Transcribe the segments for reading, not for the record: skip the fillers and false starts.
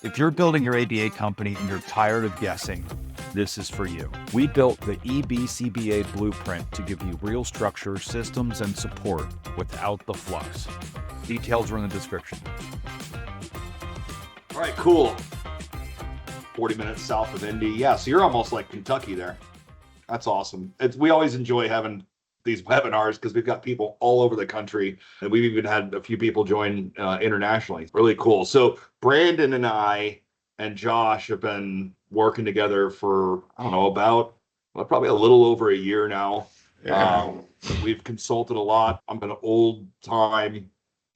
If you're building your ABA company and you're tired of guessing, this is for you. We built the BCBA blueprint to give you real structure, systems, and support without the fluff. Details are in the description. All right, cool. 40 minutes south of Indy. Yeah, so you're almost like Kentucky there. That's awesome. We always enjoy having these webinars because we've got people all over the country, and we've even had a few people join internationally. Really cool. So Brandon and I and Josh have been working together for, I don't know, about probably a little over a year now. Yeah. We've consulted a lot. I'm an old-time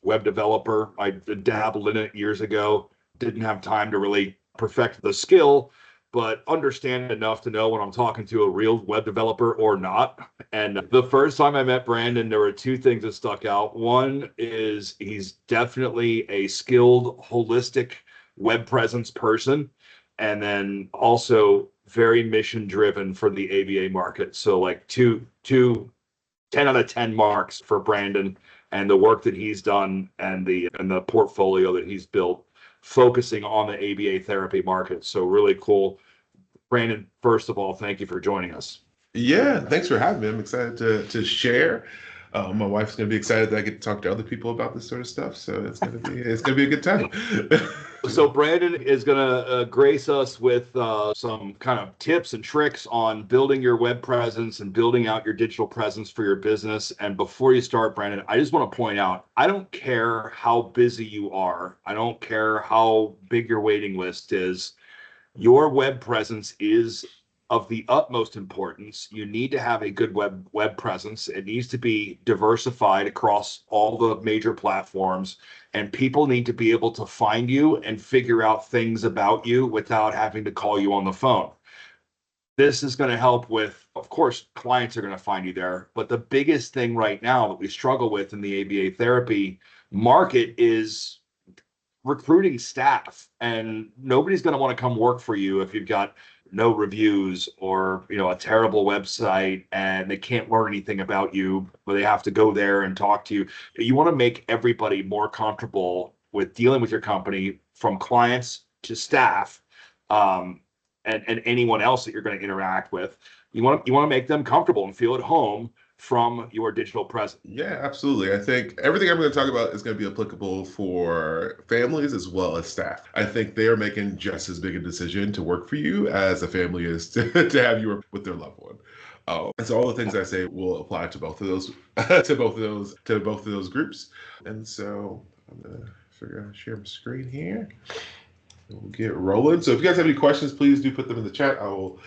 web developer. I dabbled in it years ago. Didn't have time to really perfect the skill, but understand enough to know when I'm talking to a real web developer or not. And the first time I met Brandon, there were two things that stuck out. One is he's definitely a skilled, holistic web presence person, and then also very mission driven for the ABA market. So like two 10 out of 10 marks for Brandon and the work that he's done and the portfolio that he's built, focusing on the ABA therapy market. So really cool. Brandon, first of all, thank you for joining us. Yeah, thanks for having me. I'm excited to share. My wife's going to be excited that I get to talk to other people about this sort of stuff. So it's going to be a good time. So Brandon is going to grace us with some kind of tips and tricks on building your web presence and building out your digital presence for your business. And before you start, Brandon, I just want to point out, I don't care how busy you are. I don't care how big your waiting list is. Your web presence is of the utmost importance. You need to have a good web presence. It needs to be diversified across all the major platforms, and people need to be able to find you and figure out things about you without having to call you on the phone. This is going to help with, of course, clients are going to find you there, but the biggest thing right now that we struggle with in the ABA therapy market is recruiting staff, and nobody's going to want to come work for you if you've got no reviews or a terrible website and they can't learn anything about you, but they have to go there and talk to you. You want to make everybody more comfortable with dealing with your company, from clients to staff, and anyone else that you're going to interact with. You want to make them comfortable and feel at home from your digital presence. Yeah, absolutely. I think everything I'm going to talk about is going to be applicable for families as well as staff. I think they are making just as big a decision to work for you as a family is to have you work with their loved one. And so all the things I say will apply to both of those, to both of those groups. And so I'm going to figure out share my screen here. We'll get rolling. So if you guys have any questions, please do put them in the chat. I will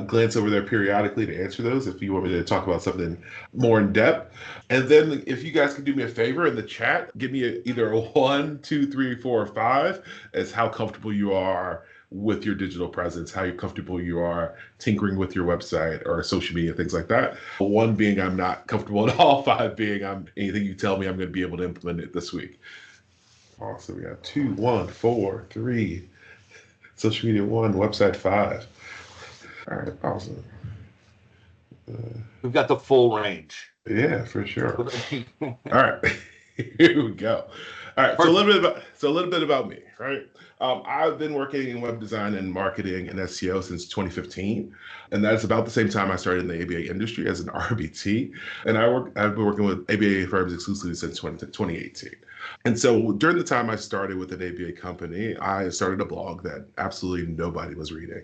glance over there periodically to answer those if you want me to talk about something more in depth. And then if you guys can do me a favor in the chat, give me either a 1, 2, 3, 4, or 5 as how comfortable you are with your digital presence, how comfortable you are tinkering with your website or social media, things like that. 1 being I'm not comfortable at all, 5 being anything you tell me I'm going to be able to implement it this week. Awesome. We got 2, 1, 4, 3, social media 1, website 5. All right, awesome. We've got the full range. Yeah, for sure. All right, here we go. All right, so a little bit about me, right? I've been working in web design and marketing and SEO since 2015, and that's about the same time I started in the ABA industry as an RBT. And I've been working with ABA firms exclusively since 2018. And so during the time I started with an ABA company, I started a blog that absolutely nobody was reading.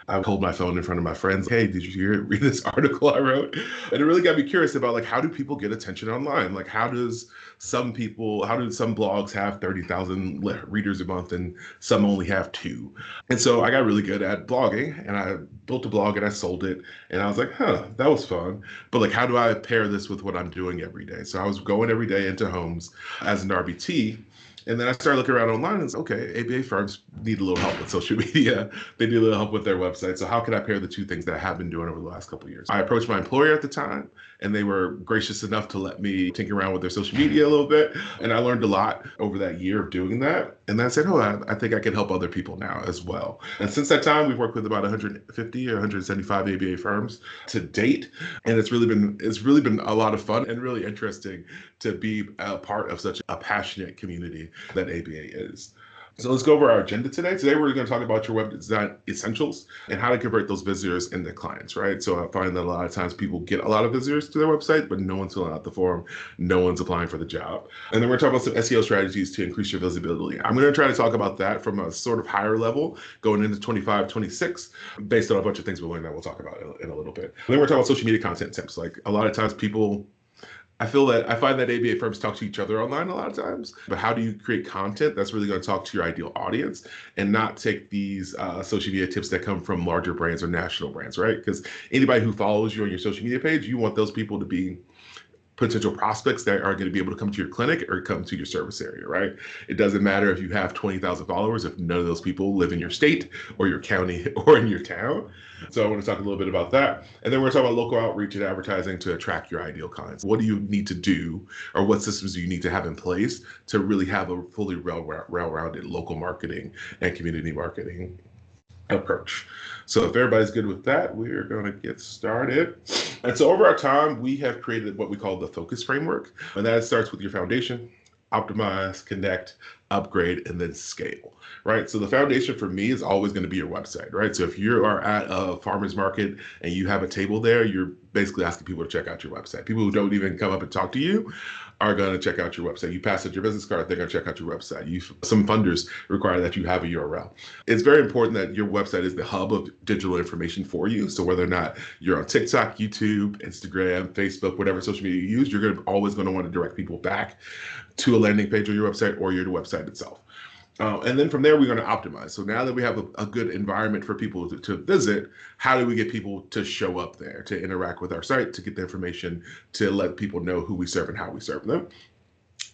I would hold my phone in front of my friends. Hey, did you read this article I wrote? And it really got me curious about how do people get attention online? How do some blogs have 30,000 readers a month and some only have 2? And so I got really good at blogging, and I built a blog and I sold it. And I was like, that was fun. But how do I pair this with what I'm doing every day? So I was going every day into homes as an RBT. And then I started looking around online and said, okay, ABA firms need a little help with social media. They need a little help with their website. So how can I pair the two things that I have been doing over the last couple of years? I approached my employer at the time, and they were gracious enough to let me tinker around with their social media a little bit. And I learned a lot over that year of doing that. And then I said, oh, I think I can help other people now as well. And since that time, we've worked with about 150 or 175 ABA firms to date. And it's really been a lot of fun and really interesting to be a part of such a passionate community that ABA is. So let's go over our agenda today. Today, we're going to talk about your web design essentials and how to convert those visitors into clients, right? So I find that a lot of times people get a lot of visitors to their website, but no one's filling out the form. No one's applying for the job. And then we're going to talk about some SEO strategies to increase your visibility. I'm going to try to talk about that from a sort of higher level going into 25, 26, based on a bunch of things we'll learn that we'll talk about in a little bit. And then we're talking about social media content tips. Like a lot of times I find that ABA firms talk to each other online a lot of times, but how do you create content that's really going to talk to your ideal audience and not take these social media tips that come from larger brands or national brands, right? Because anybody who follows you on your social media page, you want those people to be potential prospects that are going to be able to come to your clinic or come to your service area, right? It doesn't matter if you have 20,000 followers if none of those people live in your state or your county or in your town. So I want to talk a little bit about that. And then we're talking about local outreach and advertising to attract your ideal clients. What do you need to do, or what systems do you need to have in place to really have a fully well-rounded local marketing and community marketing approach? So if everybody's good with that, we're going to get started. And so over our time, we have created what we call the focus framework. And that starts with your foundation, optimize, connect, upgrade, and then scale, right? So the foundation for me is always going to be your website, right? So if you are at a farmer's market and you have a table there, you're basically asking people to check out your website. People who don't even come up and talk to you are going to check out your website. You pass out your business card, they're going to check out your website. Some funders require that you have a URL. It's very important that your website is the hub of digital information for you. So whether or not you're on TikTok, YouTube, Instagram, Facebook, whatever social media you use, you're always going to want to direct people back to a landing page on your website or your website itself. And then from there, we're going to optimize. So now that we have a good environment for people to visit, how do we get people to show up there, to interact with our site, to get the information, to let people know who we serve and how we serve them?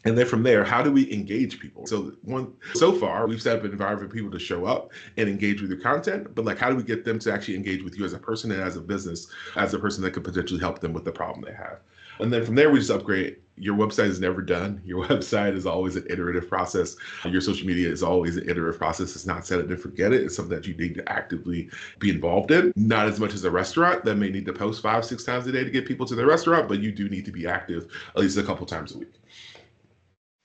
And then from there, how do we engage people? So far, we've set up an environment for people to show up and engage with your content, but like, how do we get them to actually engage with you as a person and as a business, as a person that could potentially help them with the problem they have? And then from there, we just upgrade. Your website is never done. Your website is always an iterative process. Your social media is always an iterative process. It's not set it and forget it. It's something that you need to actively be involved in. Not as much as a restaurant that may need to post 5-6 times a day to get people to their restaurant, but you do need to be active at least a couple times a week.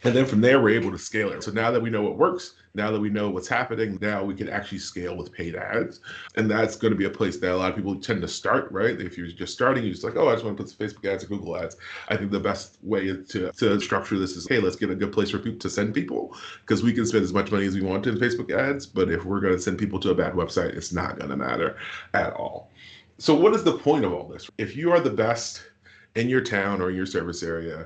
And then from there, we're able to scale it. So now that we know what works, now that we know what's happening, now we can actually scale with paid ads. And that's going to be a place that a lot of people tend to start, right? If you're just starting, you're just like, oh, I just want to put some Facebook ads or Google ads. I think the best way to structure this is, hey, let's get a good place for people to send people, because we can spend as much money as we want in Facebook ads. But if we're going to send people to a bad website, it's not going to matter at all. So what is the point of all this? If you are the best in your town or in your service area,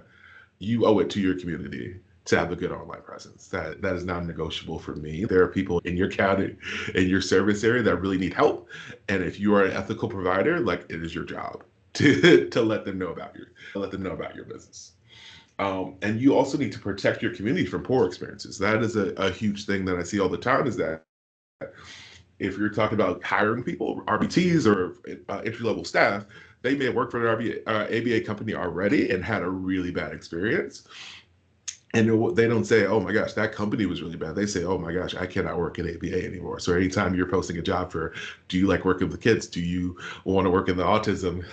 you owe it to your community to have a good online presence. That is non-negotiable for me. There are people in your county, in your service area that really need help. And if you are an ethical provider, like, it is your job to let them know about your business. And you also need to protect your community from poor experiences. That is a huge thing that I see all the time, is that if you're talking about hiring people, RBTs or entry-level staff, they may have worked for an ABA company already and had a really bad experience. And they don't say, oh my gosh, that company was really bad. They say, oh my gosh, I cannot work at ABA anymore. So anytime you're posting a job for, do you like working with kids? Do you want to work in the autism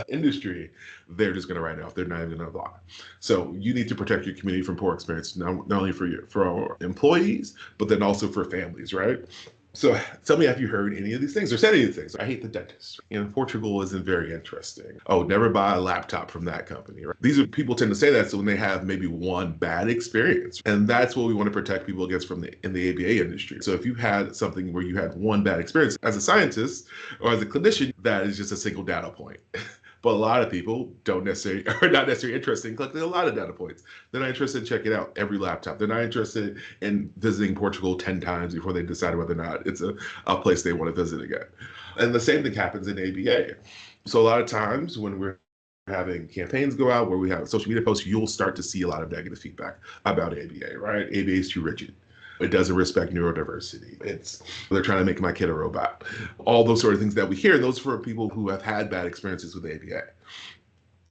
industry? They're just going to write it off. They're not even going to apply. So you need to protect your community from poor experience, not only for our employees, but then also for families, right? So tell me, have you heard any of these things or said any of these things? I hate the dentist. Portugal isn't very interesting. Oh, never buy a laptop from that company. Right? These are people tend to say that so when they have maybe one bad experience. And that's what we want to protect people against in the ABA industry. So if you had something where you had one bad experience as a scientist or as a clinician, that is just a single data point. But a lot of people are not necessarily interested in collecting a lot of data points. They're not interested in checking out every laptop. They're not interested in visiting Portugal 10 times before they decide whether or not it's a place they want to visit again. And the same thing happens in ABA. So a lot of times when we're having campaigns go out, where we have social media posts, you'll start to see a lot of negative feedback about ABA, right? ABA is too rigid. It doesn't respect neurodiversity. They're trying to make my kid a robot. All those sort of things that we hear, and those are for people who have had bad experiences with ABA.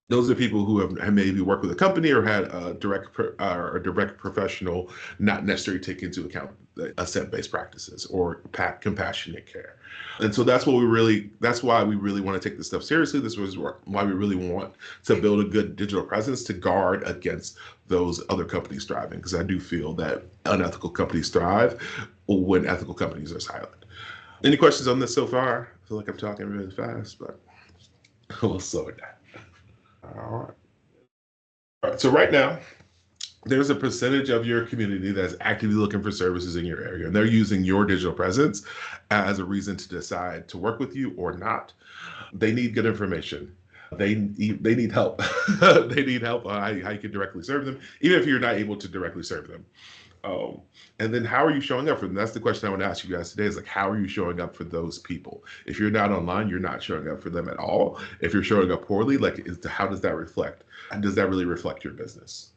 Those are people who have maybe worked with a company or had a direct professional not necessarily take into account assent-based practices or compassionate care. And so that's why we really want to take this stuff seriously. This was why we really want to build a good digital presence to guard against those other companies thriving, because I do feel that unethical companies thrive when ethical companies are silent. Any questions on this so far? I feel like I'm talking really fast, but we'll slow it down. All right. So right now, there's a percentage of your community that's actively looking for services in your area, and they're using your digital presence as a reason to decide to work with you or not. They need good information. They need help. They need help on how you can directly serve them, even if you're not able to directly serve them. And then how are you showing up for them? That's the question I want to ask you guys today, is like, how are you showing up for those people? If you're not online, you're not showing up for them at all. If you're showing up poorly, like, how does that reflect? And does that really reflect your business?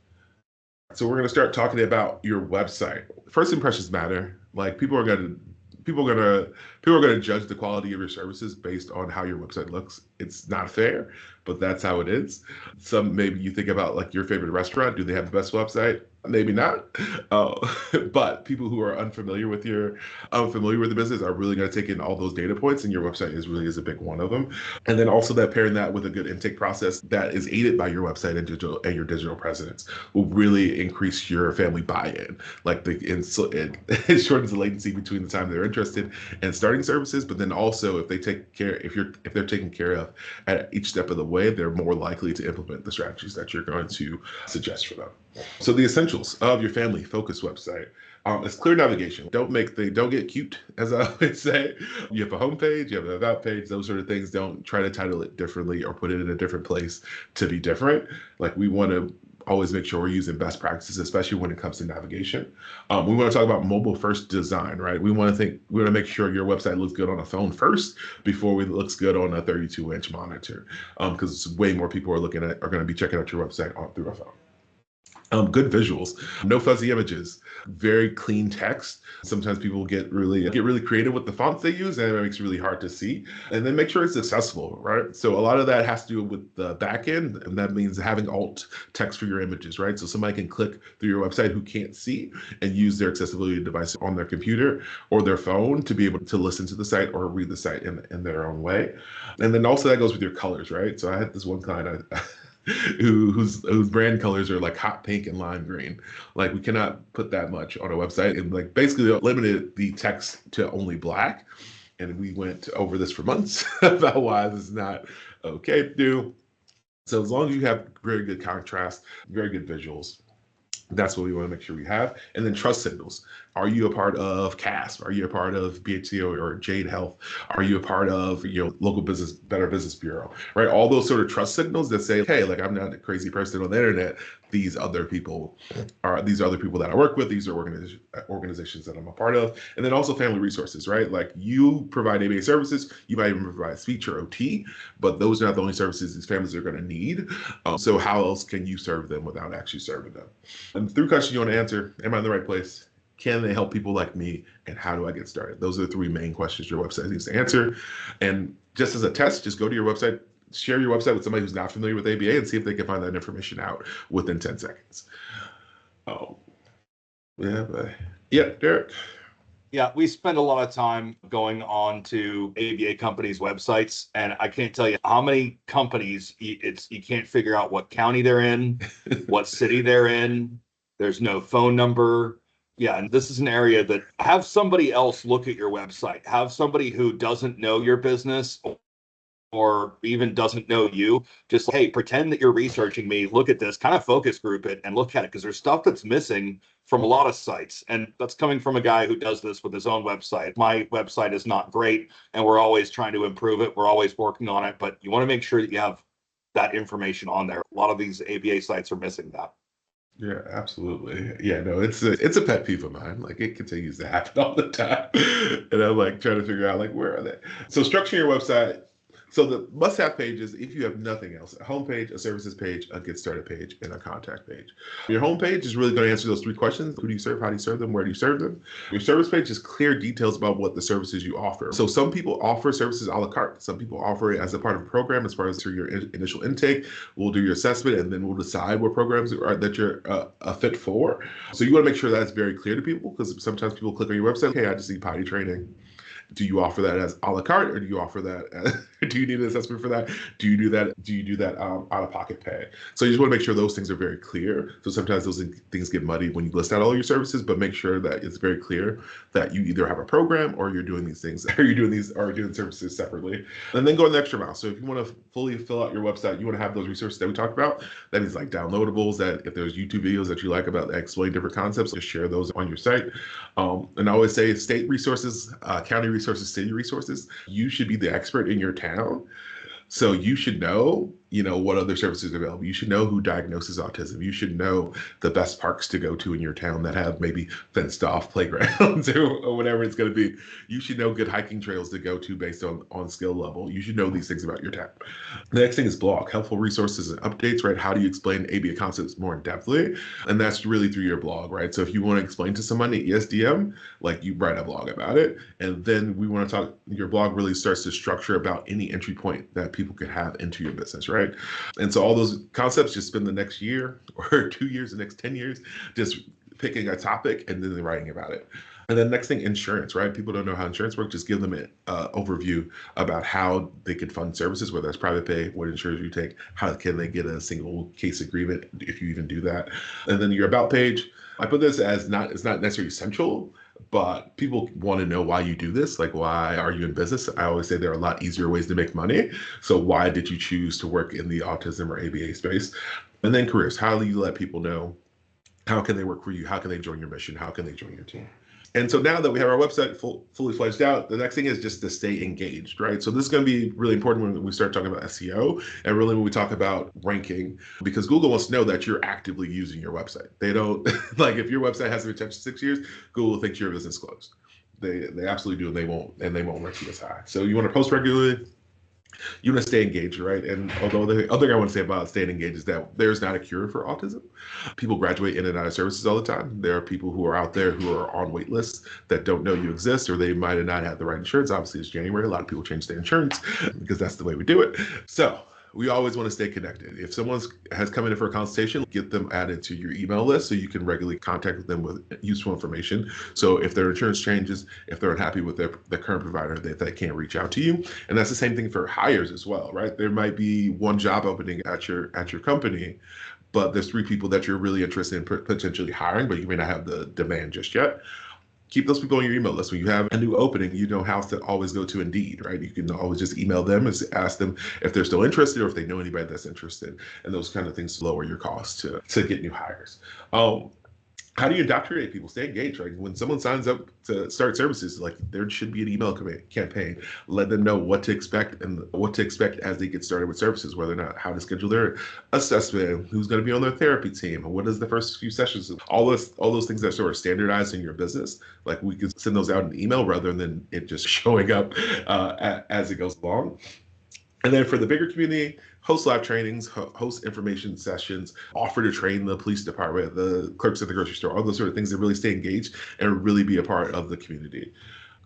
So we're going to start talking about your website. First impressions matter. Like, people are going to judge the quality of your services based on how your website looks. It's not fair, but that's how it is. Maybe you think about like your favorite restaurant. Do they have the best website? Maybe not. But people who are unfamiliar with the business are really going to take in all those data points, and your website is a big one of them. And then also that pairing that with a good intake process that is aided by your website and your digital presence will really increase your family buy-in. Like it shortens the latency between the time they're interested in starting services, but then also if they're taken care of at each step of the way, they're more likely to implement the strategies that you're going to suggest for them. So the essentials of your family focused website is clear navigation. Don't get cute, as I always say. You have a homepage, you have an about page, those sort of things. Don't try to title it differently or put it in a different place to be different. Like, we want to always make sure we're using best practices, especially when it comes to navigation. We want to talk about mobile first design, right? We want to make sure your website looks good on a phone first before it looks good on a 32-inch monitor, because way more people are going to be checking out your website through a phone. Good visuals, no fuzzy images, very clean text. Sometimes people get really creative with the fonts they use, and it makes it really hard to see. And then make sure it's accessible, right? So a lot of that has to do with the back end, and that means having alt text for your images, right? So somebody can click through your website who can't see and use their accessibility device on their computer or their phone to be able to listen to the site or read the site in their own way. And then also that goes with your colors, right? So I had this one client whose brand colors are like hot pink and lime green. Like, we cannot put that much on a website, and like basically limited the text to only black. And we went over this for months about why this is not okay to do. So as long as you have very good contrast, very good visuals, that's what we want to make sure we have. And then trust signals. Are you a part of CASP? Are you a part of BHCO or Jade Health? Are you a part of local business, Better Business Bureau, right? All those sort of trust signals that say, hey, like, I'm not a crazy person on the internet. These are other people that I work with. These are organizations that I'm a part of. And then also family resources, right? Like, you provide ABA services, you might even provide speech or OT, but those are not the only services these families are going to need. So how else can you serve them without actually serving them? And 3 questions you want to answer: am I in the right place? Can they help people like me? And how do I get started? Those are the 3 main questions your website needs to answer. And just as a test, just go to your website, share your website with somebody who's not familiar with ABA, and see if they can find that information out within 10 seconds. Derek. Yeah, we spend a lot of time going on to ABA companies' websites, and I can't tell you how many companies you can't figure out what county they're in, what city they're in. There's no phone number. Yeah, and this is an area that have somebody else look at your website. Have somebody who doesn't know your business or even doesn't know you. Just, hey, pretend that you're researching me. Look at this, kind of focus group it and look at it, because there's stuff that's missing from a lot of sites. And that's coming from a guy who does this with his own website. My website is not great, and we're always trying to improve it. We're always working on it, but you want to make sure that you have that information on there. A lot of these ABA sites are missing that. Yeah, absolutely. Yeah, no, it's a pet peeve of mine. Like, it continues to happen all the time. And I'm like trying to figure out, like, where are they? So structuring your website So the must-have pages, if you have nothing else, a homepage, a services page, a get started page, and a contact page. Your homepage is really going to answer those 3 questions. Who do you serve? How do you serve them? Where do you serve them? Your service page is clear details about what the services you offer. So some people offer services a la carte. Some people offer it as a part of a program as far as through your initial intake. We'll do your assessment and then we'll decide what programs are that you're a fit for. So you want to make sure that's very clear to people, because sometimes people click on your website, okay, I just need potty training. Do you offer that as a la carte, or do you offer that do you need an assessment for that? Do you do that out of pocket pay? So you just want to make sure those things are very clear. So sometimes those things get muddy when you list out all your services, but make sure that it's very clear that you either have a program or you're doing these things, or you're doing services separately. And then go the extra mile. So if you want to fully fill out your website, you want to have those resources that we talked about. That means like downloadables, that if there's YouTube videos that you like about that explain different concepts, just share those on your site. And I always say state resources, county resources, city resources. You should be the expert in your town. So you should know, what other services are available. You should know who diagnoses autism. You should know the best parks to go to in your town that have maybe fenced off playgrounds or whatever it's going to be. You should know good hiking trails to go to based on skill level. You should know these things about your town. The next thing is blog, helpful resources and updates, right? How do you explain ABA concepts more in depthly? And that's really through your blog, right? So if you want to explain to somebody ESDM, like you write a blog about it. And then we want to talk, your blog really starts to structure about any entry point that people could have into your business, right? And so all those concepts, just spend the next year or 2 years, the next 10 years, just picking a topic and then writing about it. And then next thing, insurance, right? People don't know how insurance works. Just give them an overview about how they can fund services, whether it's private pay, what insurance you take, how can they get a single case agreement if you even do that. And then your about page, I put this as it's not necessarily essential, but people want to know why you do this. Like, why are you in business? I always say there are a lot easier ways to make money. So why did you choose to work in the autism or ABA space? And then careers, how do you let people know? How can they work for you? How can they join your mission? How can they join your team? And so now that we have our website fully fledged out, the next thing is just to stay engaged, right? So this is going to be really important when we start talking about SEO and really when we talk about ranking, because Google wants to know that you're actively using your website. They don't, like if your website hasn't been touched in 6 years, Google thinks your business closed. They absolutely do, and they won't rank you as high. So you want to post regularly. You want to stay engaged, right? And although the other thing I want to say about staying engaged is that there's not a cure for autism. People graduate in and out of services all the time. There are people who are out there who are on wait lists that don't know you exist, or they might have not had the right insurance. Obviously, it's January. A lot of people change their insurance because that's the way we do it. So we always want to stay connected. If someone has come in for a consultation, get them added to your email list so you can regularly contact them with useful information. So if their insurance changes, if they're unhappy with their current provider, they can't reach out to you. And that's the same thing for hires as well, right? There might be one job opening at your company, but there's 3 people that you're really interested in potentially hiring, but you may not have the demand just yet. Keep those people on your email list. When you have a new opening, you know how to always go to Indeed, right? You can always just email them and ask them if they're still interested or if they know anybody that's interested, and those kind of things lower your costs to get new hires. How do you indoctrinate people? Stay engaged, right? When someone signs up to start services, like there should be an email campaign. Let them know what to expect and what to expect as they get started with services, whether or not how to schedule their assessment, who's going to be on their therapy team, and what is the first few sessions. All those things that are sort of standardized in your business, like we could send those out in email rather than it just showing up as it goes along. And then for the bigger community, host live trainings, host information sessions, offer to train the police department, the clerks at the grocery store, all those sort of things that really stay engaged and really be a part of the community.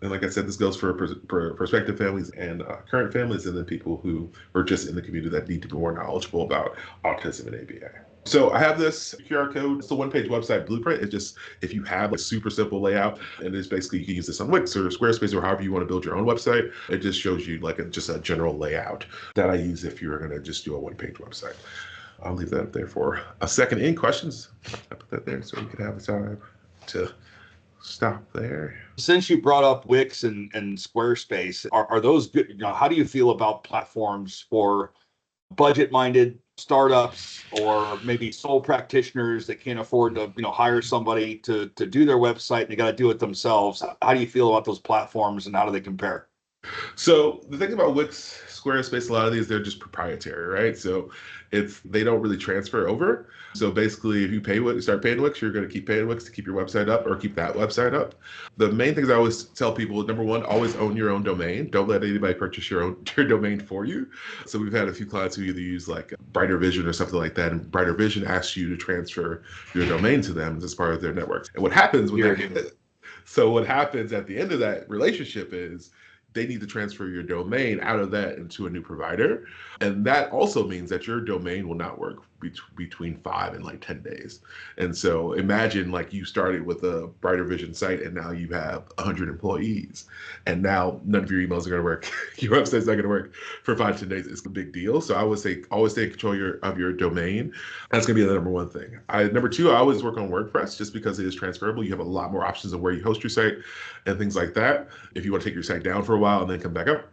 And like I said, this goes for prospective families and current families, and then people who are just in the community that need to be more knowledgeable about autism and ABA. So I have this QR code. It's a one-page website blueprint. It's just, if you have a super simple layout, and it's basically, you can use this on Wix or Squarespace or however you want to build your own website. It just shows you like just a general layout that I use if you're going to just do a one-page website. I'll leave that up there for a second. Any questions? I put that there so we can have the time to stop there. Since you brought up Wix and Squarespace, are those good? How do you feel about platforms for budget-minded startups or maybe sole practitioners that can't afford to hire somebody to do their website and they got to do it themselves? How do you feel about those platforms and how do they compare? So the thing about Wix, Squarespace, a lot of these, they're just proprietary, right? So they don't really transfer over. So basically, if you start paying Wix, you're going to keep paying Wix to keep your website up or keep that website up. The main things I always tell people, number one, always own your own domain. Don't let anybody purchase your domain for you. So we've had a few clients who either use like Brighter Vision or something like that, and Brighter Vision asks you to transfer your domain to them as part of their networks. And what happens when what happens at the end of that relationship is they need to transfer your domain out of that into a new provider. And that also means that your domain will not work between 5 and like 10 days. And so imagine like you started with a Brighter Vision site and now you have 100 employees and now none of your emails are going to work. Your website's not going to work for 5-10 days. It's a big deal. So I would say always stay in control of your domain. That's going to be the number one thing. Number two, I always work on WordPress just because it is transferable. You have a lot more options of where you host your site and things like that. If you want to take your site down for a while and then come back up.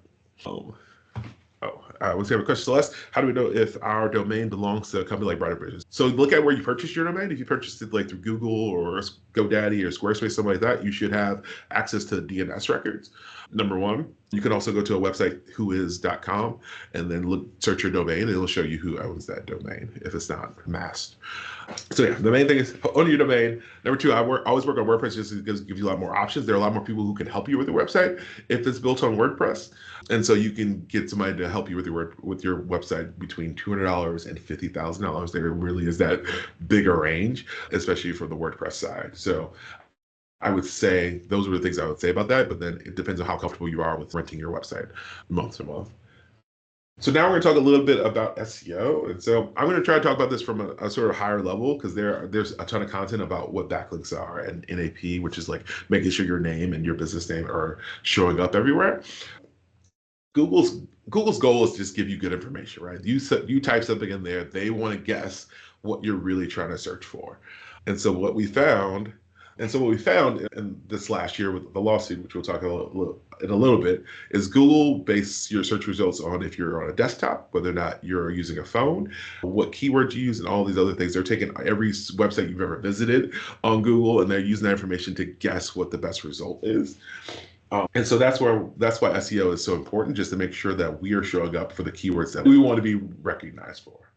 We have a question, Celeste. How do we know if our domain belongs to a company like Brighter Vision? So look at where you purchased your domain. If you purchased it like through Google or GoDaddy or Squarespace, something like that, you should have access to DNS records. Number one, you can also go to a website, whois.com, and then search your domain, and it'll show you who owns that domain if it's not masked. So yeah, the main thing is own your domain. Number two, I always work on WordPress just because it gives you a lot more options. There are a lot more people who can help you with your website if it's built on WordPress. And so you can get somebody to help you with your website between $200 and $50,000. There really is that bigger range, especially for the WordPress side. So I would say those are the things I would say about that, but then it depends on how comfortable you are with renting your website month to month. So now we're going to talk a little bit about SEO. And so I'm going to try to talk about this from a sort of higher level because there's a ton of content about what backlinks are and NAP, which is like making sure your name and your business name are showing up everywhere. Google's goal is to just give you good information, right? You type something in there, they want to guess what you're really trying to search for. And so what we found in this last year with the lawsuit, which we'll talk in a little bit, is Google base your search results on if you're on a desktop, whether or not you're using a phone, what keywords you use, and all these other things. They're taking every website you've ever visited on Google, and they're using that information to guess what the best result is. And so that's why SEO is so important, just to make sure that we are showing up for the keywords that we want to be recognized for.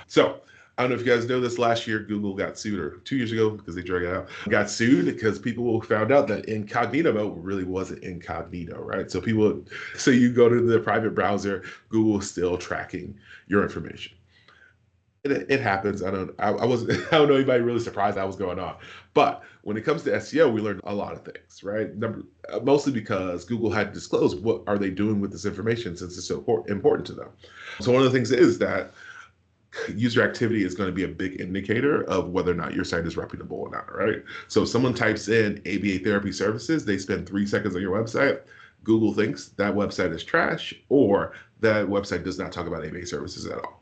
So I don't know if you guys know this, last year Google got sued, or 2 years ago because they drug it out, got sued because people found out that incognito mode really wasn't incognito, right? So you go to the private browser, Google is still tracking your information. It happens. I don't know anybody really surprised that was going on. But when it comes to SEO, we learned a lot of things, right? Mostly because Google had to disclose what are they doing with this information since it's so important to them. So one of the things is that user activity is going to be a big indicator of whether or not your site is reputable or not, right? So if someone types in ABA therapy services, they spend 3 seconds on your website, Google thinks that website is trash, or that website does not talk about ABA services at all.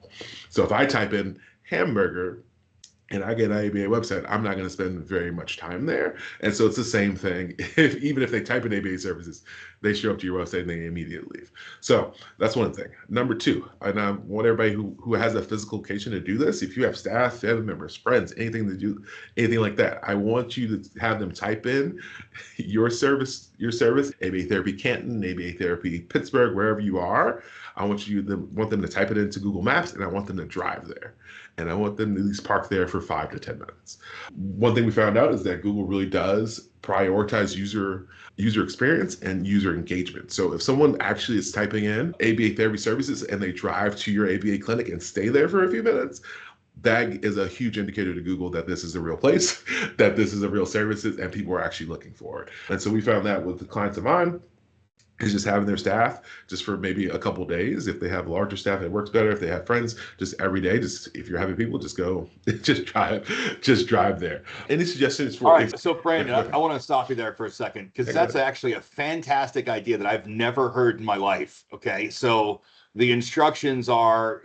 So if I type in hamburger and I get an ABA website, I'm not going to spend very much time there. And so it's the same thing. Even if they type in ABA services, they show up to your website and they immediately leave. So that's one thing. Number two, and I want everybody who has a physical location to do this. If you have staff, family members, friends, anything like that, I want you to have them type in your service, ABA Therapy Canton, ABA Therapy Pittsburgh, wherever you are. I want them to type it into Google Maps, and I want them to drive there. And I want them to at least park there for 5 to 10 minutes. One thing we found out is that Google really does prioritize user experience and user engagement. So if someone actually is typing in ABA therapy services and they drive to your ABA clinic and stay there for a few minutes, that is a huge indicator to Google that this is a real place, that this is a real services, and people are actually looking for it. And so we found that with the clients of mine, is just having their staff just for maybe a couple of days. If they have larger staff, it works better. If they have friends, just every day, if you're having people, just drive there. Any suggestions for? All right. So Brandon, I want to stop you there for a second, because that's actually a fantastic idea that I've never heard in my life. Okay. So the instructions are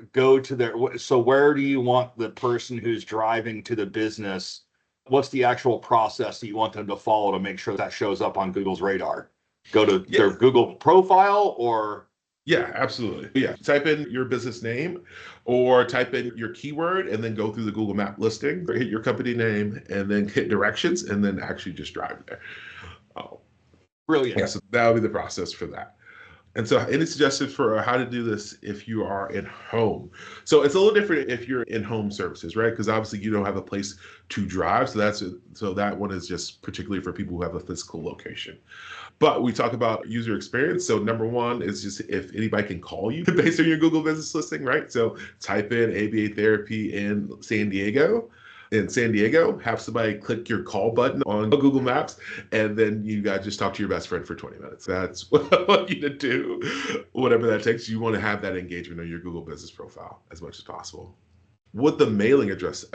so where do you want the person who's driving to the business? What's the actual process that you want them to follow to make sure that shows up on Google's radar? Go to their Google profile, or? Yeah, absolutely. Yeah. Type in your business name or type in your keyword and then go through the Google Map listing, hit your company name and then hit directions and then actually just drive there. Brilliant. Yeah, so that'll be the process for that. And so any suggestions for how to do this if you are in home? So it's a little different if you're in home services, right? Because obviously you don't have a place to drive. So that one is just particularly for people who have a physical location. But we talk about user experience. So number one is just if anybody can call you based on your Google business listing, right? So type in ABA therapy in San Diego. In San Diego, have somebody click your call button on Google Maps, and then you got to just talk to your best friend for 20 minutes. That's what I want you to do. Whatever that takes, you want to have that engagement on your Google business profile as much as possible. Would the mailing address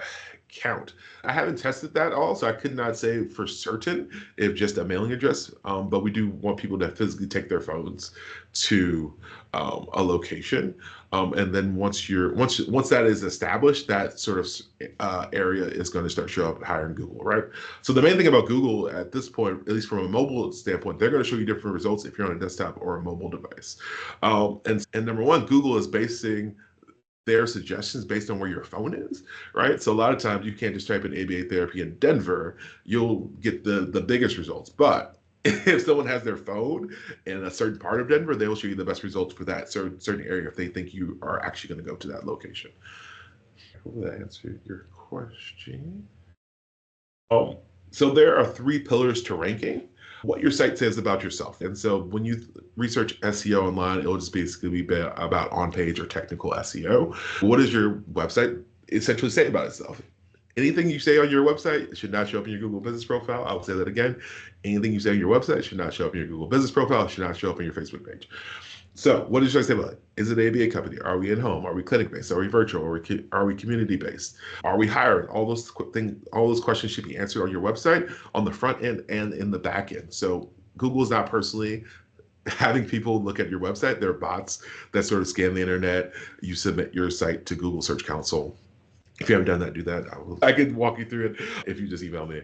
count? I haven't tested that all, so I could not say for certain if just a mailing address, but we do want people to physically take their phones to a location. And then once that is established, that sort of area is going to start showing up higher in Google, right? So the main thing about Google at this point, at least from a mobile standpoint, they're going to show you different results if you're on a desktop or a mobile device. And number one, Google is basing their suggestions based on where your phone is, right? So a lot of times you can't just type in ABA therapy in Denver, you'll get the biggest results. But if someone has their phone in a certain part of Denver, they will show you the best results for that certain area if they think you are actually going to go to that location. Hopefully that answered your question. So there are 3 pillars to ranking. What your site says about yourself. And so when you research SEO online, it'll just basically be about on-page or technical SEO. What does your website essentially say about itself? Anything you say on your website should not show up in your Google business profile. I will say that again. Anything you say on your website should not show up in your Google business profile, should not show up on your Facebook page. So what did I say about it? Is it an ABA company? Are we in home? Are we clinic-based? Are we virtual? Are we community-based? Are we hiring? All those questions should be answered on your website, on the front end and in the back end. So Google is not personally having people look at your website. They're bots that sort of scan the internet. You submit your site to Google Search Console. If you haven't done that, do that. I could walk you through it if you just email me.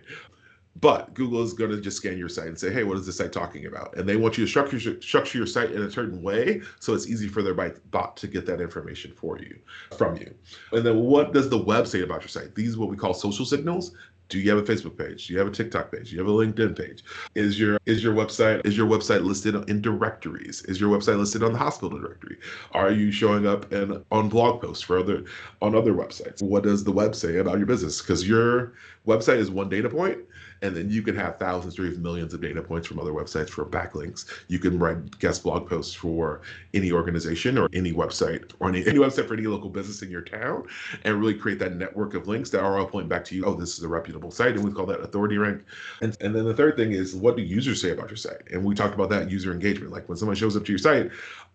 But Google is going to just scan your site and say, hey, what is this site talking about? And they want you to structure your site in a certain way so it's easy for their bot to get that information from you. And then what does the web say about your site? These are what we call social signals. Do you have a Facebook page? Do you have a TikTok page? Do you have a LinkedIn page? Is your website listed in directories? Is your website listed on the hospital directory? Are you showing up on blog posts on other websites? What does the web say about your business? Because your website is one data point, and then you can have thousands or even millions of data points from other websites for backlinks. You can write guest blog posts for any organization or any website or any website for any local business in your town and really create that network of links that are all pointing back to you. Oh, this is a reputable site, and we call that authority rank. And then the third thing is, what do users say about your site? And we talked about that user engagement. Like when someone shows up to your site,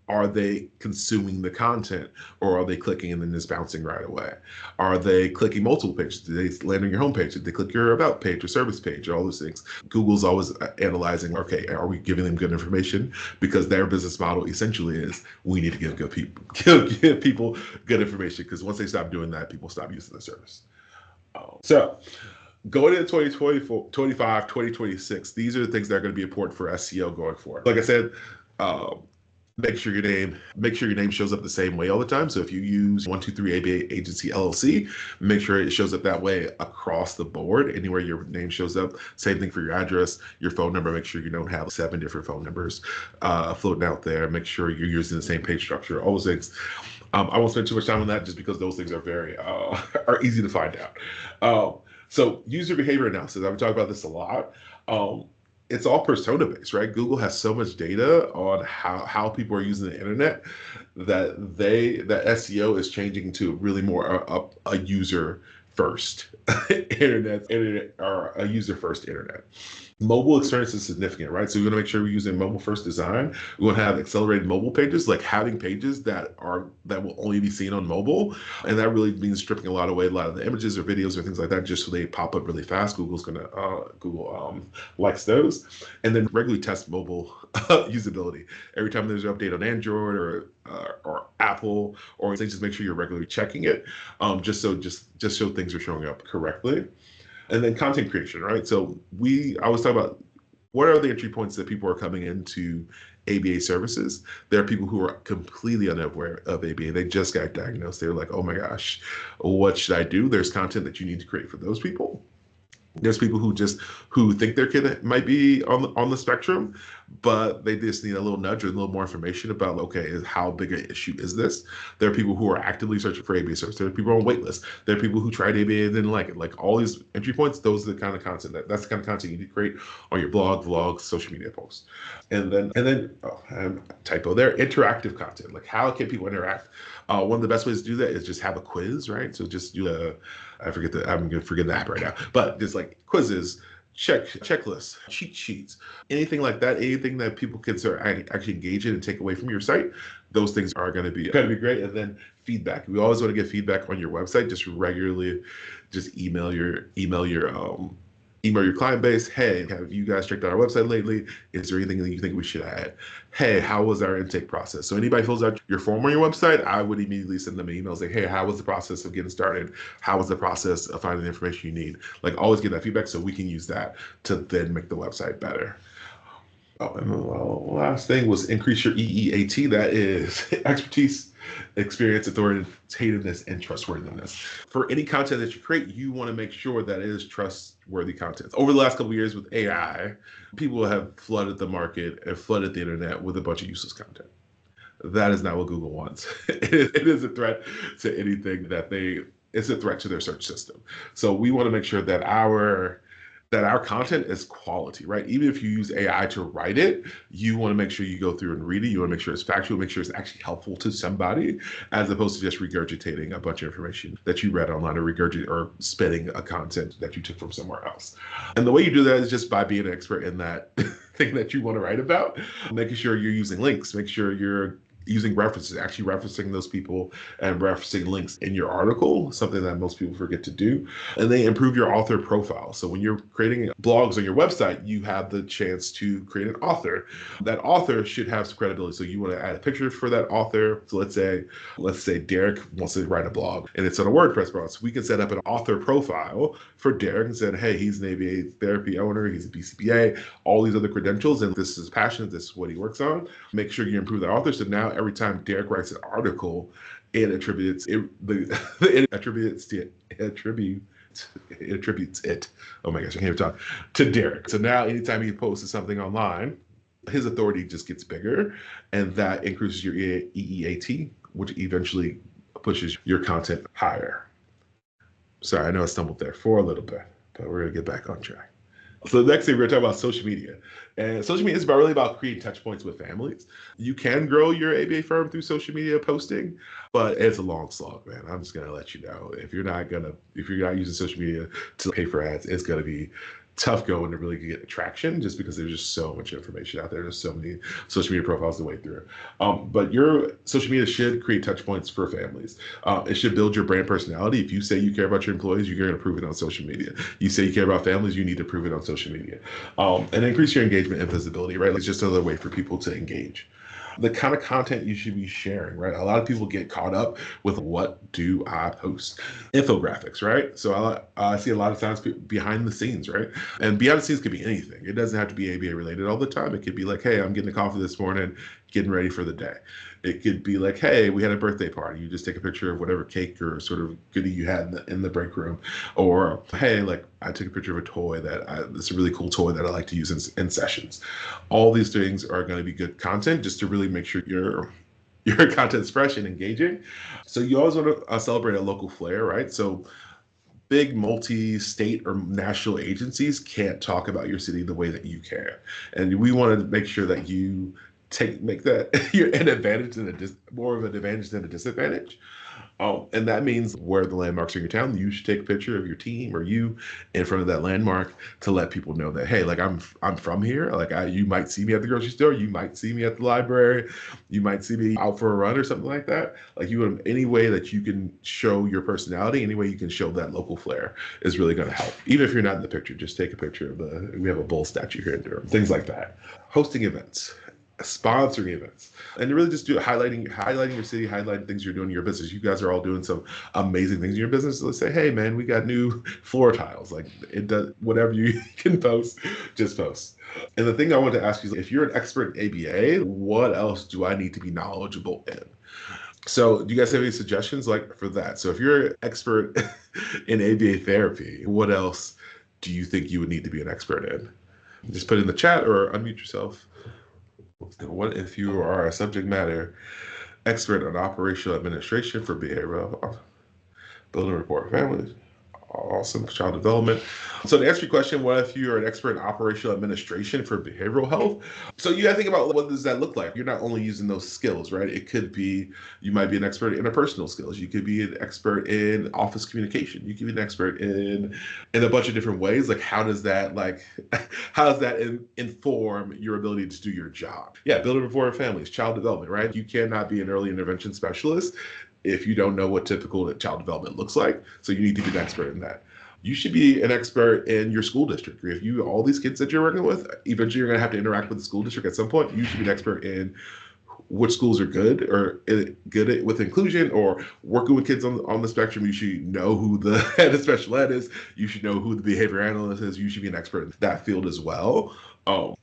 are they consuming the content, or are they clicking and then just bouncing right away? Are they clicking multiple pages? Do they land on your homepage? Did they click your about page or service page, all those things? Google's always analyzing, okay, are we giving them good information? Because their business model essentially is, we need to give people good information, because once they stop doing that, people stop using the service. So going into 2024, 25, 2026, these are the things that are going to be important for SEO going forward. Like I said, make sure your name shows up the same way all the time. So if you use 123 ABA Agency LLC, make sure it shows up that way across the board. Anywhere your name shows up. Same thing for your address, your phone number. Make sure you don't have 7 different phone numbers floating out there. Make sure you're using the same page structure. All those things. I won't spend too much time on that, just because those things are very are easy to find out. So user behavior analysis. I've talked about this a lot. It's all persona based, right? Google has so much data on how people are using the internet that SEO is changing to really more a user first internet or a user first internet. Mobile experience is significant, right? So we're going to make sure we're using mobile first design. We want to have accelerated mobile pages, like having pages that will only be seen on mobile. And that really means stripping a lot of the images or videos or things like that, just so they pop up really fast. Google likes those. And then regularly test mobile usability. Every time there's an update on Android or Apple, or just make sure you're regularly checking it, just so things are showing up correctly. And then content creation, right? So I always talk about, what are the entry points that people are coming into ABA services? There are people who are completely unaware of ABA. They just got diagnosed. They're like, oh my gosh, what should I do? There's content that you need to create for those people. There's people who think their kid might be on the spectrum, but they just need a little nudge or a little more information about, okay, how big an issue is this? There are people who are actively searching for ABA service. There are people on wait lists. There are people who tried ABA and didn't like it. Like all these entry points, those are the kind of content that's the kind of content you need to create on your blog, vlogs, social media posts. And then typo there, interactive content. Like how can people interact? One of the best ways to do that is just have a quiz, right? So just do I'm gonna forget the app right now, but just like quizzes, checklists, cheat sheets, anything like that, anything that people can start actually engage in and take away from your site. Those things are going to be great. And then feedback. We always want to get feedback on your website. Just regularly, just email your client base. Hey, have you guys checked out our website lately? Is there anything that you think we should add? Hey, how was our intake process? So anybody fills out your form on your website, I would immediately send them an email saying, hey, how was the process of getting started? How was the process of finding the information you need? Like always get that feedback so we can use that to then make the website better. Oh, and the last thing was increase your EEAT. That is expertise, experience, authoritativeness, and trustworthiness. For any content that you create, you want to make sure that it is trustworthy content. Over the last couple of years with AI, people have flooded the market and flooded the internet with a bunch of useless content. That is not what Google wants. It is a threat to anything it's a threat to their search system. So we want to make sure that our content is quality, right? Even if you use AI to write it, you want to make sure you go through and read it. You want to make sure it's factual, make sure it's actually helpful to somebody, as opposed to just regurgitating a bunch of information that you read online or spitting a content that you took from somewhere else. And the way you do that is just by being an expert in that thing that you want to write about, making sure you're using links, make sure you're using references, actually referencing those people and referencing links in your article, something that most people forget to do. And they improve your author profile. So when you're creating blogs on your website, you have the chance to create an author. That author should have some credibility. So you want to add a picture for that author. So let's say Derek wants to write a blog and it's on a WordPress blog. So we can set up an author profile for Derek and say, hey, he's an ABA therapy owner, he's a BCBA, all these other credentials, and this is his passion, this is what he works on. Make sure you improve that author. So now every time Derek writes an article, it attributes it. Oh my gosh, I can't even talk to Derek. So now anytime he posts something online, his authority just gets bigger, and that increases your EEAT, which eventually pushes your content higher. Sorry, I know I stumbled there for a little bit, but we're gonna get back on track. So the next thing we're gonna talk about social media. And social media is really about creating touch points with families. You can grow your ABA firm through social media posting, but it's a long slog, man. I'm just gonna let you know. If you're not using social media to pay for ads, it's gonna be tough going to really get traction, just because there's just so much information out there. There's so many social media profiles to wade through. But your social media should create touch points for families. It should build your brand personality. If you say you care about your employees, you're going to prove it on social media. You say you care about families, you need to prove it on social media. And increase your engagement and visibility, right? It's just another way for people to engage. The kind of content you should be sharing, right? A lot of people get caught up with what do I post? Infographics, right? So I see a lot of times behind the scenes, right? And behind the scenes could be anything. It doesn't have to be ABA related all the time. It could be like, hey, I'm getting a coffee this morning, getting ready for the day. It could be like, hey, we had a birthday party. You just take a picture of whatever cake or sort of goodie you had in the break room. Or, hey, like I took a picture of a toy it's a really cool toy that I like to use in sessions. All these things are going to be good content just to really make sure your content's fresh and engaging. So you always want to celebrate a local flair, right? So big multi-state or national agencies can't talk about your city the way that you can. And we want to make sure that you make that an advantage and more of an advantage than a disadvantage. And that means where the landmarks are in your town, you should take a picture of your team or you in front of that landmark to let people know that, hey, like I'm from here. Like you might see me at the grocery store, you might see me at the library, you might see me out for a run or something like that. Like any way that you can show your personality, any way you can show that local flair is really going to help. Even if you're not in the picture, just take a picture of we have a bull statue here in Durham, things like that. Hosting events, sponsoring events, and really just highlighting your city, highlighting things you're doing in your business. You guys are all doing some amazing things in your business. So let's say, hey man, we got new floor tiles. Like it does, whatever you can post, just post. And the thing I want to ask you is, if you're an expert in ABA, what else do I need to be knowledgeable in? So do you guys have any suggestions like for that? So if you're an expert in ABA therapy, what else do you think you would need to be an expert in? Just put it in the chat or unmute yourself. What if you are a subject matter expert on operational administration for behavioral health, building rapport with families, awesome child development? So to answer your question, what if you're an expert in operational administration for behavioral health? So you got to think about, what does that look like? You're not only using those skills, right? It could be, you might be an expert in interpersonal skills. You could be an expert in office communication. You could be an expert in a bunch of different ways. Like, how does that inform your ability to do your job? Yeah, building rapport with families, child development, right? You cannot be an early intervention specialist if you don't know what typical child development looks like. So you need to be an expert in that. You should be an expert in your school district. If you, all these kids that you're working with, eventually you're going to have to interact with the school district at some point. You should be an expert in which schools are good with inclusion or working with kids on the spectrum. You should know who the head of special ed is. You should know who the behavior analyst is. You should be an expert in that field as well.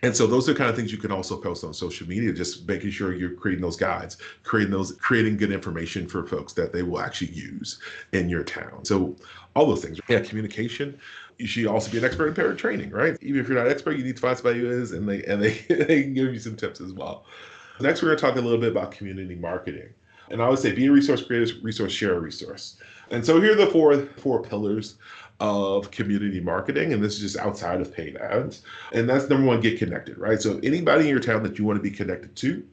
And so those are the kind of things you can also post on social media, just making sure you're creating those guides, creating good information for folks that they will actually use in your town. So all those things. Yeah, communication. You should also be an expert in parent training, right? Even if you're not an expert, you need to find somebody who is, and they can give you some tips as well. Next, we're going to talk a little bit about community marketing. And I would say be a resource, create a resource, share a resource. And so here are the four pillars of community marketing, and this is just outside of paid ads. And that's number one, get connected, right? So anybody in your town that you want to be connected to,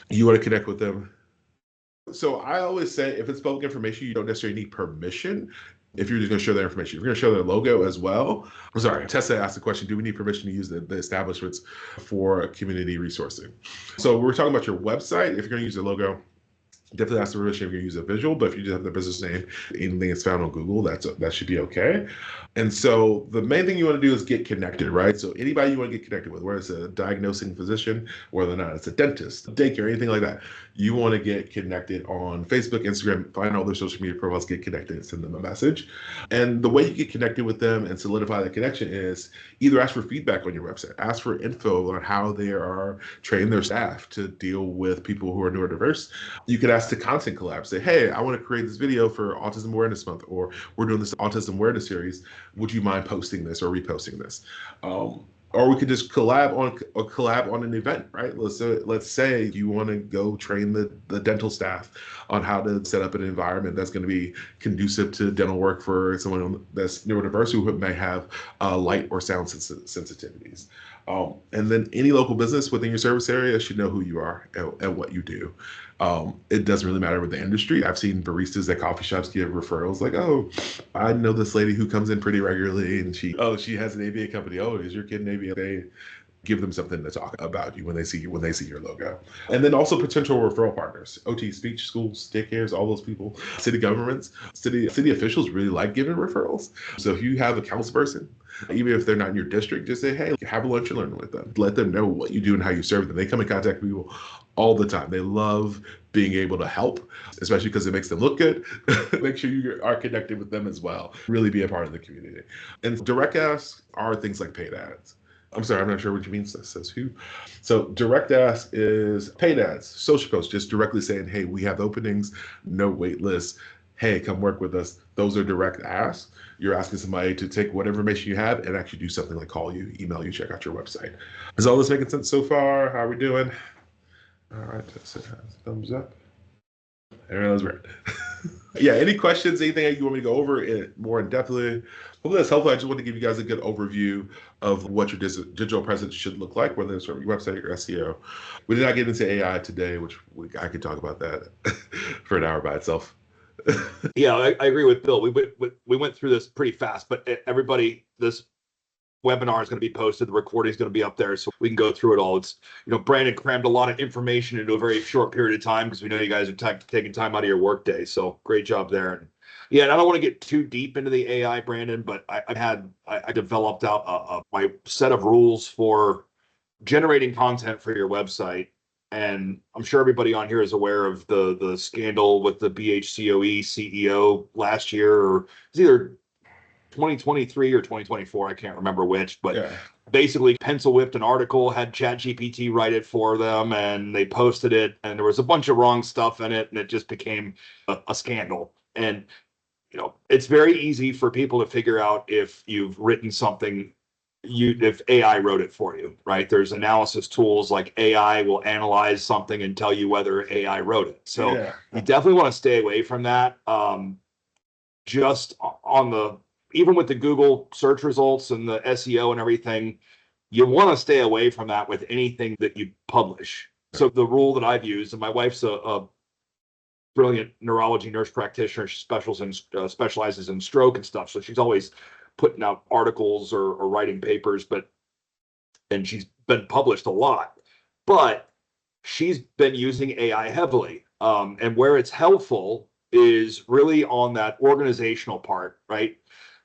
you want to connect with them. So I always say, if it's public information, you don't necessarily need permission. If you're just going to show their information, if you're going to show their logo as well. I'm sorry, Tessa asked the question, do we need permission to use the establishments for community resourcing? So we're talking about your website. If you're going to use the logo, definitely ask the permission if you're going to use a visual, but if you just have the business name, anything that's found on Google, that should be okay. And so the main thing you want to do is get connected, right? So anybody you want to get connected with, whether it's a diagnosing physician, whether or not it's a dentist, daycare, anything like that, you want to get connected on Facebook, Instagram, find all their social media profiles, get connected, and send them a message. And the way you get connected with them and solidify that connection is either ask for feedback on your website, ask for info on how they are training their staff to deal with people who are neurodiverse. You could ask to content collab, say, hey, I want to create this video for Autism Awareness Month, or we're doing this Autism Awareness series. Would you mind posting this or reposting this? Or we could just collab on an event, right? Let's say you want to go train the dental staff on how to set up an environment that's going to be conducive to dental work for someone that's neurodiverse who may have light or sound sensitivities. And then any local business within your service area should know who you are and what you do. It doesn't really matter with the industry. I've seen baristas at coffee shops give referrals like, oh, I know this lady who comes in pretty regularly and she has an ABA company. Oh, is your kid an ABA? They give them something to talk about you when they see your logo. And then also potential referral partners, OT, speech, schools, daycares, all those people, city governments, city officials really like giving referrals. So if you have a councilperson, even if they're not in your district, just say, hey, have a lunch and learn with them. Let them know what you do and how you serve them. They come in contact with people all the time. They love being able to help, especially because it makes them look good. Make sure you are connected with them as well. Really be a part of the community. And direct asks are things like paid ads. I'm sorry, I'm not sure what you mean, says who. So direct ask is paid ads, social posts, just directly saying, hey, we have openings, no wait lists. Hey, come work with us. Those are direct asks. You're asking somebody to take what information you have and actually do something like call you, email you, check out your website. Is all this making sense so far? How are we doing? All right, thumbs up. Everyone's red. Yeah, any questions, anything you want me to go over it more in depthly? Hopefully that's helpful. I just want to give you guys a good overview of what your digital presence should look like, whether it's from your website or SEO. We did not get into AI today, which I could talk about that for an hour by itself. Yeah, I agree with Bill. We went through this pretty fast, but everybody, this webinar is going to be posted. The recording is going to be up there, so we can go through it all. It's, Brandon crammed a lot of information into a very short period of time because we know you guys are taking time out of your workday. So great job there. And yeah, and I don't want to get too deep into the AI, Brandon, but I developed out my set of rules for generating content for your website. And I'm sure everybody on here is aware of the scandal with the BHCOE CEO last year, or it's either 2023 or 2024, I can't remember which, but yeah. Basically pencil whipped an article, had ChatGPT write it for them, and they posted it, and there was a bunch of wrong stuff in it, and it just became a scandal. And it's very easy for people to figure out if you've written something, if AI wrote it for you, right? There's analysis tools like AI will analyze something and tell you whether AI wrote it. So you definitely want to stay away from that. Just even with the Google search results and the SEO and everything, you want to stay away from that with anything that you publish. So the rule that I've used, and my wife's a brilliant neurology nurse practitioner. She specializes in stroke and stuff. So she's always putting out articles or writing papers, and she's been published a lot, but she's been using AI heavily. And where it's helpful is really on that organizational part, right?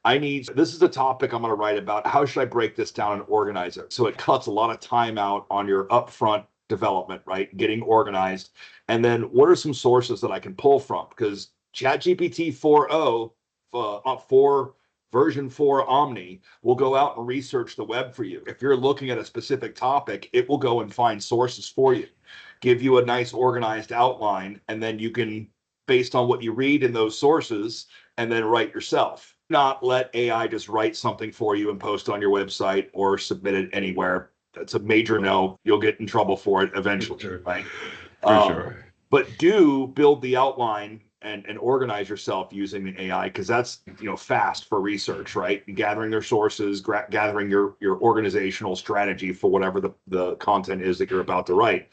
This is a topic I'm going to write about. How should I break this down and organize it? So it cuts a lot of time out on your upfront development, right? Getting organized. And then what are some sources that I can pull from? Because ChatGPT 4.0 version 4 Omni will go out and research the web for you. If you're looking at a specific topic, it will go and find sources for you, give you a nice organized outline, and then you can, based on what you read in those sources, and then write yourself. Not let AI just write something for you and post on your website or submit it anywhere. That's a major no. You'll get in trouble for it eventually, right? For sure. But do build the outline and organize yourself using the AI, because that's fast for research, right? Gathering their sources, gathering your organizational strategy for whatever the content is that you're about to write.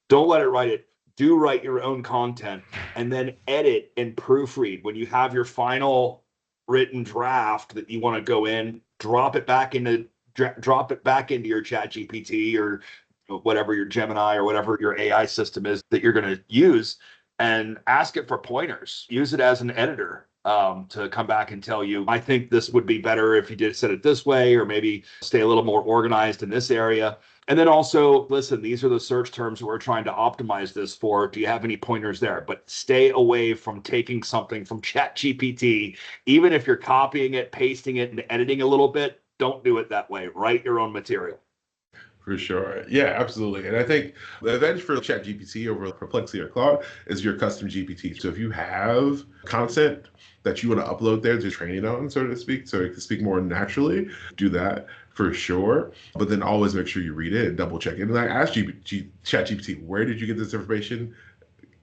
Don't let it write it. Do write your own content and then edit and proofread. When you have your final written draft that you want to go in, drop it back into your ChatGPT or whatever your Gemini or whatever your AI system is that you're going to use, and ask it for pointers. Use it as an editor to come back and tell you, I think this would be better if you said it this way, or maybe stay a little more organized in this area. And then also, listen, these are the search terms that we're trying to optimize this for. Do you have any pointers there? But stay away from taking something from ChatGPT. Even if you're copying it, pasting it, and editing a little bit, don't do it that way. Write your own material. For sure. Yeah, absolutely. And I think the advantage for ChatGPT over Perplexity or Claude is your custom GPT. So if you have content that you want to upload there to train it on, so to speak, so it can speak more naturally, do that for sure. But then always make sure you read it and double check it. And I asked ChatGPT, where did you get this information?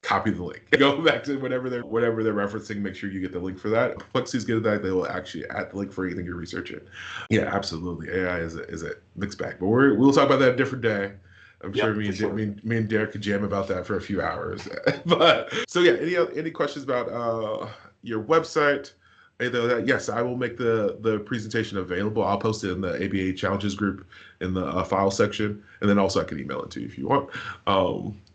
Copy the link. Go back to whatever they're referencing. Make sure you get the link for that. Perplexity's good at that. They will actually add the link for anything you're researching. Yeah, absolutely. AI is a mixed bag, but we'll talk about that a different day. I'm sure me and Derek could jam about that for a few hours. But so yeah, any questions about your website? Yes, I will make the presentation available. I'll post it in the ABA challenges group in the file section, and then also I can email it to you if you want.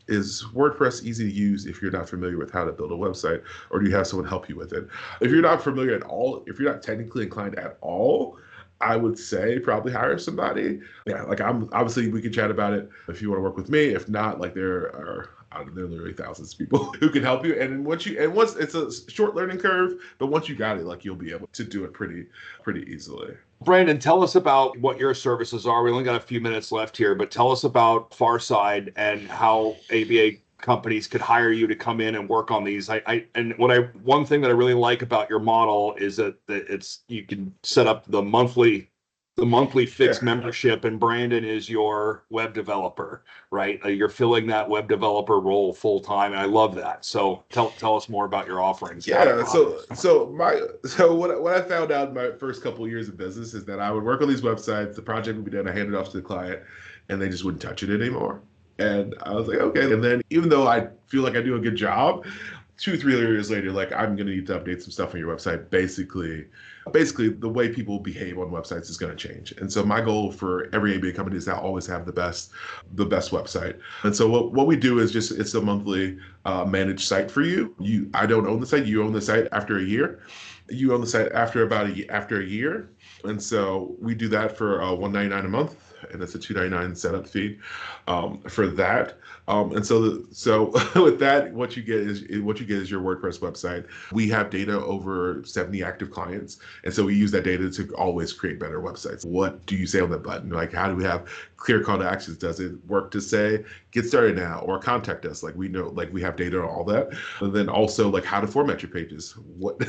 Is WordPress easy to use if you're not familiar with how to build a website, or do you have someone help you with it? If you're not familiar at all, if you're not technically inclined at all, I would say probably hire somebody. Yeah, like obviously we can chat about it if you want to work with me. If not, like there are literally thousands of people who can help you. And once it's a short learning curve, but once you got it, like you'll be able to do it pretty easily. Brandon, tell us about what your services are. We only got a few minutes left here, but tell us about Farside and how ABA companies could hire you to come in and work on these. One thing that I really like about your model is that you can set up the monthly fixed membership, and Brandon is your web developer, right? You're filling that web developer role full time, and I love that. So tell us more about your offerings. Yeah. So what I found out in my first couple of years of business is that I would work on these websites, the project would be done, I hand it off to the client, and they just wouldn't touch it anymore. And I was like, okay. And then even though I feel like I do a good job, 2-3 years later, like I'm going to need to update some stuff on your website. Basically the way people behave on websites is going to change. And so my goal for every ABA company is to always have the best website. And so what we do is it's a monthly managed site for you. I don't own the site. You own the site after a year. You own the site after a year. And so we do that for $199 a month. And it's a $299 setup fee for that. And so with that, what you get is your WordPress website. We have data over 70 active clients, and so we use that data to always create better websites. What do you say on the button? Like, how do we have clear call to actions? Does it work to say get started now or contact us? Like we know, like we have data on all that, and then also like how to format your pages.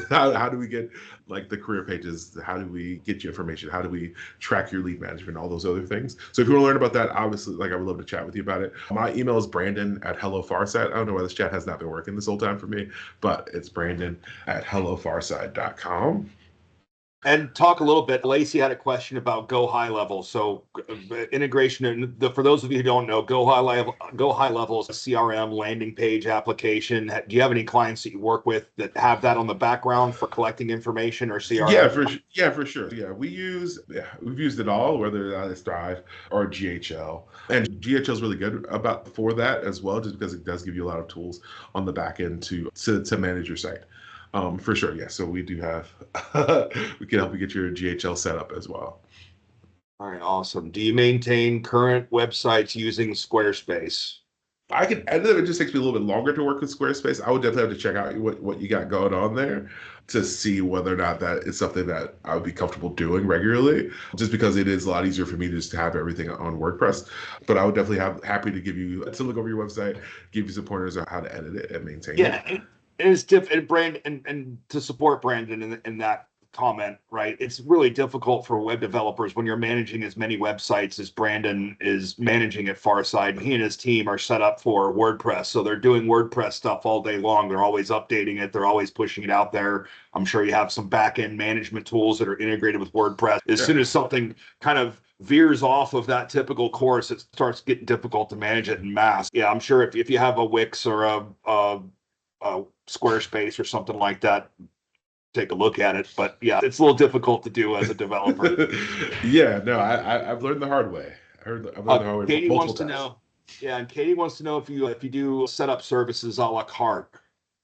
How do we get like the career pages? How do we get you information? How do we track your lead management? All those other things. So if you want to learn about that, obviously, like I would love to chat with you about it. My email is Brandon@HelloFarside. I don't know why this chat has not been working this whole time for me, but it's Brandon@HelloFarside.com. And talk a little bit. Lacey had a question about Go High Level. So integration, and for those of you who don't know, Go High Level is a CRM landing page application. Do you have any clients that you work with that have that on the background for collecting information or CRM? For sure. Yeah, we've used it all, whether that is Thrive or GHL. And GHL is really good for that as well, just because it does give you a lot of tools on the back end to manage your site. For sure, yeah. So we do have, we can help you get your GHL set up as well. All right, awesome. Do you maintain current websites using Squarespace? I can edit it. It just takes me a little bit longer to work with Squarespace. I would definitely have to check out what you got going on there to see whether or not that is something that I would be comfortable doing regularly, just because it is a lot easier for me just to have everything on WordPress. But I would definitely happy to give you to look over your website, give you some pointers on how to edit it and maintain it. Yeah. It's different, and to support Brandon in that comment, right? It's really difficult for web developers when you're managing as many websites as Brandon is managing at Farside. He and his team are set up for WordPress, so they're doing WordPress stuff all day long. They're always updating it. They're always pushing it out there. I'm sure you have some back-end management tools that are integrated with WordPress. As soon as something kind of veers off of that typical course, it starts getting difficult to manage it in mass. Yeah, I'm sure if you have a Wix or a Squarespace or something like that, take a look at it. But yeah, it's a little difficult to do as a developer. Yeah, no, I've learned the hard way. I've learned the hard way. Katie wants to know. Yeah, and Katie wants to know if you do set up services a la carte.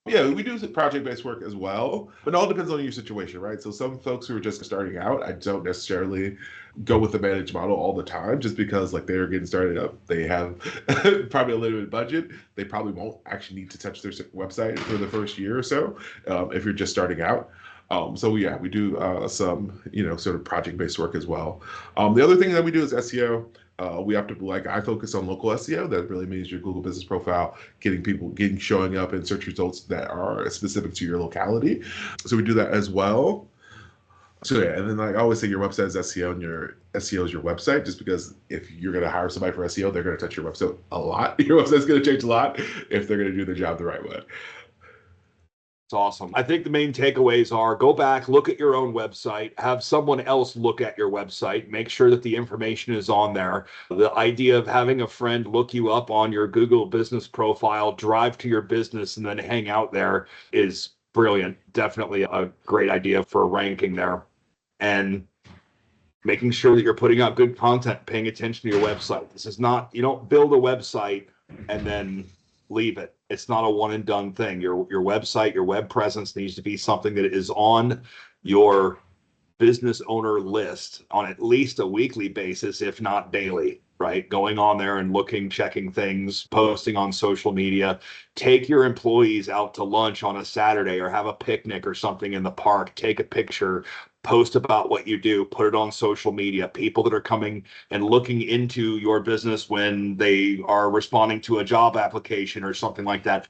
Yeah, we do project-based work as well, but it all depends on your situation, right? So some folks who are just starting out, I don't necessarily go with the managed model all the time, just because like they're getting started up. They have probably a limited budget. They probably won't actually need to touch their website for the first year or so if you're just starting out. So yeah, we do some, sort of project-based work as well. The other thing that we do is SEO. We have to, I focus on local SEO. That really means your Google business profile, showing up in search results that are specific to your locality. So we do that as well. So yeah, and then I always say your website is SEO and your SEO is your website, just because if you're going to hire somebody for SEO, they're going to touch your website a lot. Your website's going to change a lot if they're going to do the job the right way. It's awesome. I think the main takeaways are: go back, look at your own website, have someone else look at your website, make sure that the information is on there. The idea of having a friend look you up on your Google business profile, drive to your business, and then hang out there is brilliant. Definitely a great idea for ranking there. And making sure that you're putting out good content, paying attention to your website. This is not, you don't build a website and then leave it. It's not a one and done thing. Your website, your web presence needs to be something that is on your business owner list on at least a weekly basis, if not daily, right? Going on there and looking, checking things, posting on social media. Take your employees out to lunch on a Saturday or have a picnic or something in the park. Take a picture, post about what you do, put it on social media. People that are coming and looking into your business when they are responding to a job application or something like that,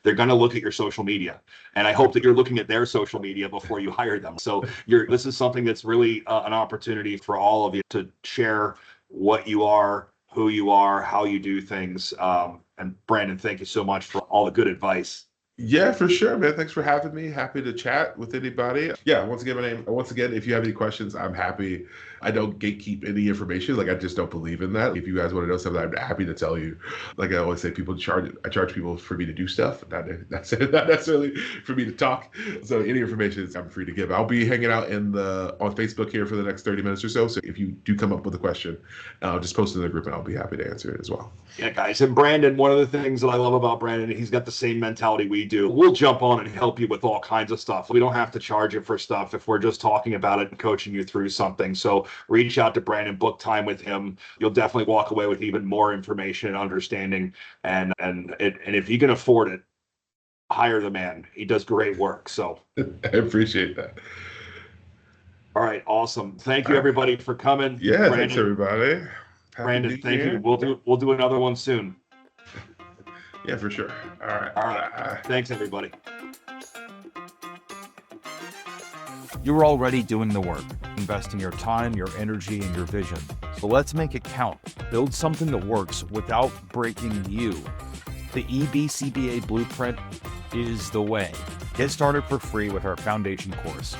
they're going to look at your social media. And I hope that you're looking at their social media before you hire them. So this is something that's really an opportunity for all of you to share what you are, who you are, how you do things. And Brandon, thank you so much for all the good advice. Yeah, for sure, man. Thanks for having me. Happy to chat with anybody. Yeah, once again, if you have any questions, I'm happy. I don't gatekeep any information. I just don't believe in that. If you guys want to know something, I'm happy to tell you. Like I always say, I charge people for me to do stuff, not necessarily for me to talk. So any information I'm free to give. I'll be hanging out on Facebook here for the next 30 minutes or so. So if you do come up with a question, just post it in the group and I'll be happy to answer it as well. Yeah, guys. And Brandon, one of the things that I love about Brandon, he's got the same mentality we do. We'll jump on and help you with all kinds of stuff. We don't have to charge you for stuff if we're just talking about it and coaching you through something. So reach out to Brandon, book time with him. You'll definitely walk away with even more information and understanding. And if you can afford it, hire the man. He does great work. So I appreciate that. All right, awesome. Thank you, everybody, for coming. Yeah, Brandon, thanks everybody. Brandon, thank you. We'll do another one soon. Yeah, for sure. All right. Thanks, everybody. You're already doing the work, investing your time, your energy, and your vision. So let's make it count. Build something that works without breaking you. The EBCBA Blueprint is the way. Get started for free with our foundation course.